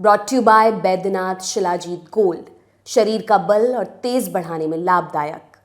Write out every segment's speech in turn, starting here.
Brought to by Baidyanath shilajit gold, शरीर का बल और तेज बढ़ाने में लाभदायक।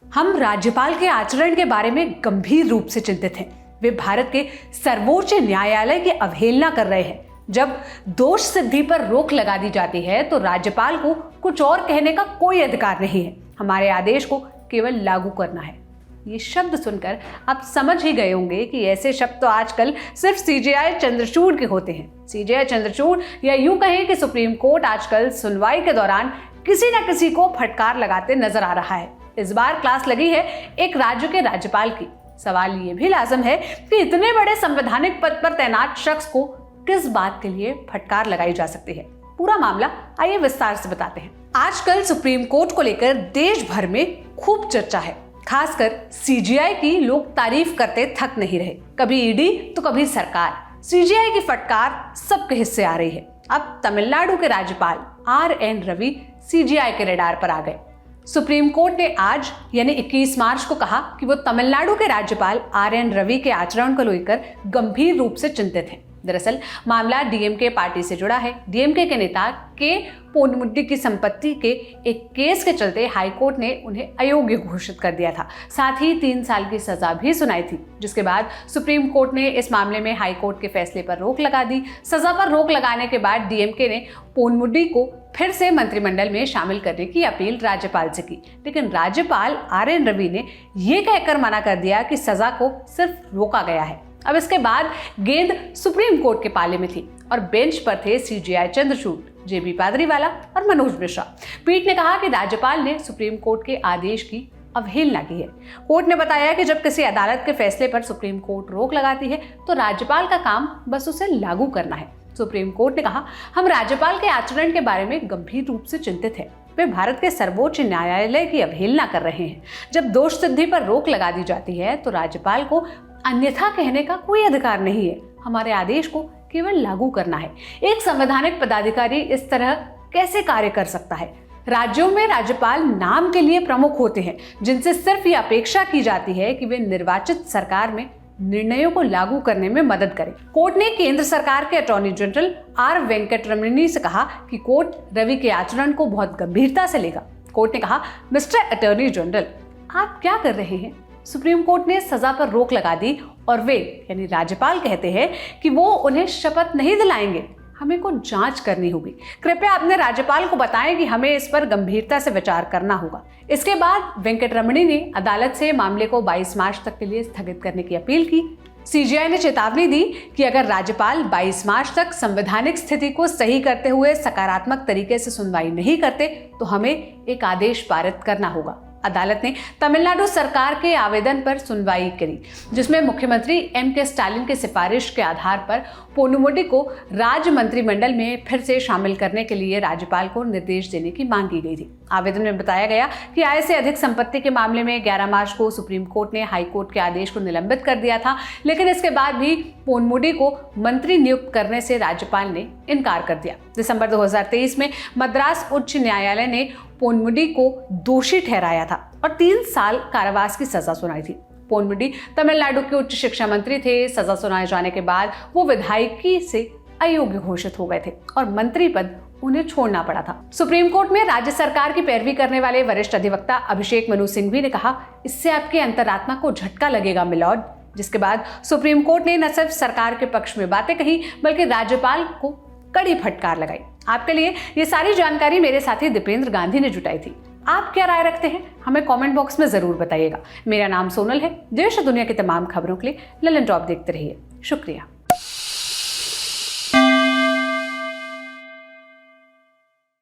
हम राज्यपाल के आचरण के बारे में गंभीर रूप से चिंतित हैं। वे भारत के सर्वोच्च न्यायालय की अवहेलना कर रहे हैं। जब दोष सिद्धि पर रोक लगा दी जाती है तो राज्यपाल को कुछ और कहने का कोई अधिकार नहीं है। हमारे आदेश को केवल लागू करना है। ये शब्द सुनकर आप समझ ही गए होंगे कि ऐसे शब्द तो आजकल सिर्फ सीजेआई चंद्रचूड़ के होते हैं। सीजेआई चंद्रचूड़, या यूं कहें कि सुप्रीम कोर्ट आजकल सुनवाई के दौरान किसी न किसी को फटकार लगाते नजर आ रहा है। इस बार क्लास लगी है एक राज्य के राज्यपाल की। सवाल ये भी लाजम है कि इतने बड़े संवैधानिक पद पर तैनात शख्स को किस बात के लिए फटकार लगाई जा सकती है। पूरा मामला आइए विस्तार से बताते हैं। आजकल सुप्रीम कोर्ट को लेकर देश भर में खूब चर्चा है। खासकर सीजेआई की लोग तारीफ करते थक नहीं रहे। कभी ईडी तो कभी सरकार। सीजेआई की फटकार सबके हिस्से आ रही है। अब तमिलनाडु के राज्यपाल RN रवि सीजेआई के रडार पर आ गए। सुप्रीम कोर्ट ने आज यानी 21 मार्च को कहा कि वो तमिलनाडु के राज्यपाल RN रवि के आचरण को लेकर गंभीर रूप से चिंतित हैं। दरअसल मामला डीएमके पार्टी से जुड़ा है। डीएमके के नेता के पोनमुडी की संपत्ति के एक केस के चलते हाईकोर्ट ने उन्हें अयोग्य घोषित कर दिया था। साथ ही 3 साल की सजा भी सुनाई थी, जिसके बाद सुप्रीम कोर्ट ने इस मामले में हाईकोर्ट के फैसले पर रोक लगा दी। सजा पर रोक लगाने के बाद डीएमके ने पोनमुडी को फिर से मंत्रिमंडल में शामिल करने की अपील राज्यपाल से की, लेकिन राज्यपाल RN रवि ने यह कहकर मना कर दिया कि सजा को सिर्फ रोका गया है। अब इसके बाद गेंद सुप्रीम कोर्ट के पाले में थी और बेंच पर थे सीजेआई चंद्रचूड़, JB पादरीवाला और मनोज मिश्रा। पीठ ने कहा कि राज्यपाल ने सुप्रीम कोर्ट के आदेश की अवहेलना की है। कोर्ट ने बताया कि जब किसी अदालत के फैसले पर सुप्रीम कोर्ट रोक लगाती है तो राज्यपाल का काम बस उसे लागू करना है। सुप्रीम कोर्ट ने कहा, हम राज्यपाल के आचरण के बारे में गंभीर रूप से चिंतित हैं। वे भारत के सर्वोच्च न्यायालय की अवहेलना कर रहे हैं। जब दोष सिद्धि पर रोक लगा दी जाती है तो राज्यपाल को अन्यथा कहने का कोई अधिकार नहीं है। हमारे आदेश को केवल लागू करना है। एक संवैधानिक पदाधिकारी इस तरह कैसे कार्य कर सकता है? राज्यों में राज्यपाल नाम के लिए प्रमुख होते हैं, जिनसे सिर्फ ये अपेक्षा की जाती है कि वे निर्वाचित सरकार में निर्णयों को लागू करने में मदद करें। कोर्ट ने केंद्र सरकार के अटॉर्नी जनरल R वेंकटरमणी से कहा कि कोर्ट रवि के आचरण को बहुत गंभीरता से लेगा। कोर्ट ने कहा, मिस्टर अटॉर्नी जनरल, आप क्या कर रहे हैं? सुप्रीम कोर्ट ने सजा पर रोक लगा दी और वे यानी राज्यपाल कहते हैं कि वो उन्हें शपथ नहीं दिलाएंगे। हमें को जांच करनी होगी। कृपया अपने राज्यपाल को बताएं कि हमें इस पर गंभीरता से विचार करना होगा। इसके बाद वेंकटरमणी ने अदालत से मामले को 22 मार्च तक के लिए स्थगित करने की अपील की। सीजेआई ने चेतावनी दी कि अगर राज्यपाल 22 मार्च तक संवैधानिक स्थिति को सही करते हुए सकारात्मक तरीके से सुनवाई नहीं करते तो हमें एक आदेश पारित करना होगा। अदालत ने तमिलनाडु सरकार के आवेदन पर सुनवाई करी, जिसमें मुख्यमंत्री MK स्टालिन की सिफारिश के आधार पर पोनुमुडी को राज्य मंत्रिमंडल में फिर से शामिल करने के लिए राज्यपाल को निर्देश देने की मांग की गई थी। आवेदन में बताया गया कि आय से अधिक संपत्ति के मामले में 11 मार्च को सुप्रीम कोर्ट ने हाई कोर्ट के आदेश को निलंबित कर दिया था, लेकिन इसके बाद भी पोनुमुडी को मंत्री नियुक्त करने से राज्यपाल ने इनकार कर दिया। दिसंबर 2023 में मद्रास उच्च न्यायालय ने पोनुमुडी को दोषी ठहराया था और 3 साल कारावास की सजा सुनाई थी। पोनुमुडी तमिलनाडु के उच्च शिक्षा मंत्री थे। सजा सुनाए जाने के बाद वो विधायकी से अयोग्य घोषित हो गए थे और मंत्री पद उन्हें छोड़ना पड़ा था। सुप्रीम कोर्ट में राज्य सरकार की पैरवी करने वाले वरिष्ठ अधिवक्ता अभिषेक मनु सिंघवी ने कहा, इससे आपके अंतरात्मा को झटका लगेगा मिलॉर्ड। जिसके बाद सुप्रीम कोर्ट ने न सिर्फ सरकार के पक्ष में बातें कही बल्कि राज्यपाल को कड़ी फटकार लगाई। आपके लिए ये सारी जानकारी मेरे साथी दीपेंद्र गांधी ने जुटाई थी। आप क्या राय रखते हैं? हमें कमेंट बॉक्स में जरूर बताइएगा। मेरा नाम सोनल है। देश और दुनिया की तमाम खबरों के लिए ललन टॉप देखते रहिए। शुक्रिया।